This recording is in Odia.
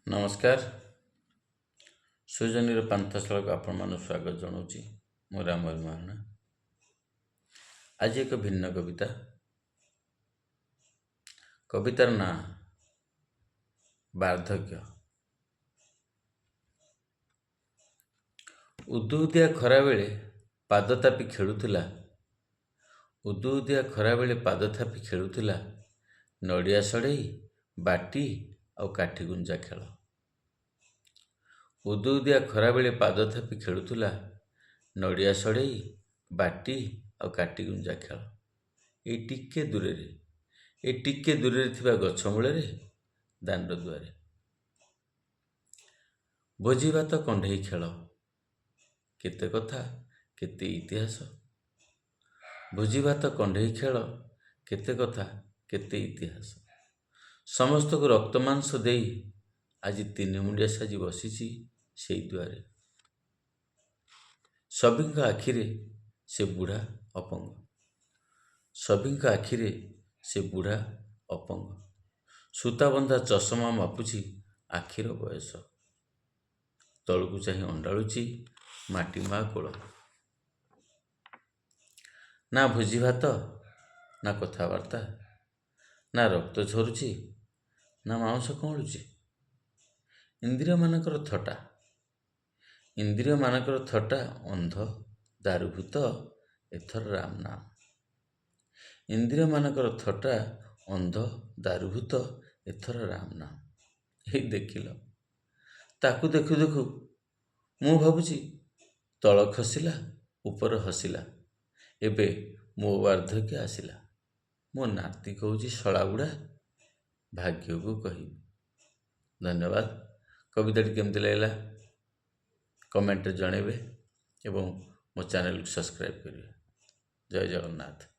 ନମସ୍କାର। ସୁଜନୀର ପାନ୍ଥଶାଳାକୁ ଆପଣମାନଙ୍କୁ ସ୍ୱାଗତ ଜଣାଉଛି। ମୁଁ ରାମହରି ମହାରଣା। ଆଜି ଏକ ଭିନ୍ନ କବିତା। କବିତାର ନାଁ ବାର୍ଦ୍ଧକ୍ୟ। ଉଦୁଉଦିଆ ଖରାବେଳେ ପାଦ ତାପି ଖେଳୁଥିଲା ନଡ଼ିଆ ସଢ଼େଇ, ବାଟି ଆଉ କାଠି ଗୁଞ୍ଜା ଖେଳ। ଉଦୁଉଦିଆ ଖରାବେଳେ ପାଦ ଥାପି ଖେଳୁଥିଲା ନଡ଼ିଆ ସଢ଼େଇ, ବାଟି ଆଉ କାଠି ଗୁଞ୍ଜା ଖେଳ। ଏଇ ଟିକେ ଦୂରରେ ଥିବା ଗଛ ମୂଳରେ, ଦାଣ୍ଡ ଦୁଆରେ। ଭୋଜି ଭାତ କଣ୍ଢେଇ ଖେଳ, କେତେ କଥା କେତେ ଇତିହାସ। ଭୋଜି ଭାତ କଣ୍ଢେଇ ଖେଳ, କେତେ କଥା କେତେ ଇତିହାସ। ସମସ୍ତଙ୍କୁ ରକ୍ତ ମାଂସ ଦେଇ ଆଜି ତିନି ମୁଣ୍ଡିଆ ସାଜି ବସିଛି ସେଇ ଦୁଆରେ। ସଭିଙ୍କ ଆଖିରେ ସେ ବୁଢ଼ା ଅପଙ୍ଗ। ସୂତାବନ୍ଧା ଚଷମା ମାପୁଛି ଆଖିର ବୟସ। ତଳକୁ ଚାହିଁ ଅଣ୍ଡାଳୁଛି ମାଟି ମା କୋଳ। ନା ଭୋଜି ଭାତ, ନା କଥାବାର୍ତ୍ତା, ନା ରକ୍ତ ଝରୁଛି, ନା ମାଉଁସ କଅଁଳୁଛି। ଇନ୍ଦ୍ରିୟମାନଙ୍କର ଥଟ୍ଟା, ଅନ୍ଧ ଦାରୁଭୂତ ଏଥର ରାମ ନାମ। ଇନ୍ଦ୍ରିୟମାନଙ୍କର ଥଟ୍ଟା, ଅନ୍ଧ ଦାରୁଭୂତ ଏଥର ରାମ ନାମ। ଏଇ ଦେଖିଲ, ତାକୁ ଦେଖୁ ଦେଖୁ ମୁଁ ଭାବୁଛି ତଳ ଖସିଲା ଉପର ହସିଲା। ଏବେ ମୋ ବାର୍ଦ୍ଧକ୍ୟ ଆସିଲା। ମୋ ନାତି କହୁଛି ଶଳା ବୁଢ଼ା, ଭାଗ୍ୟକୁ କହିବି। ଧନ୍ୟବାଦ। କବିତାଟି କେମିତି ଲାଗିଲା କମେଣ୍ଟରେ ଜଣାଇବେ ଏବଂ ମୋ ଚ୍ୟାନେଲକୁ ସବସ୍କ୍ରାଇବ୍ କରିବେ। ଜୟ ଜଗନ୍ନାଥ।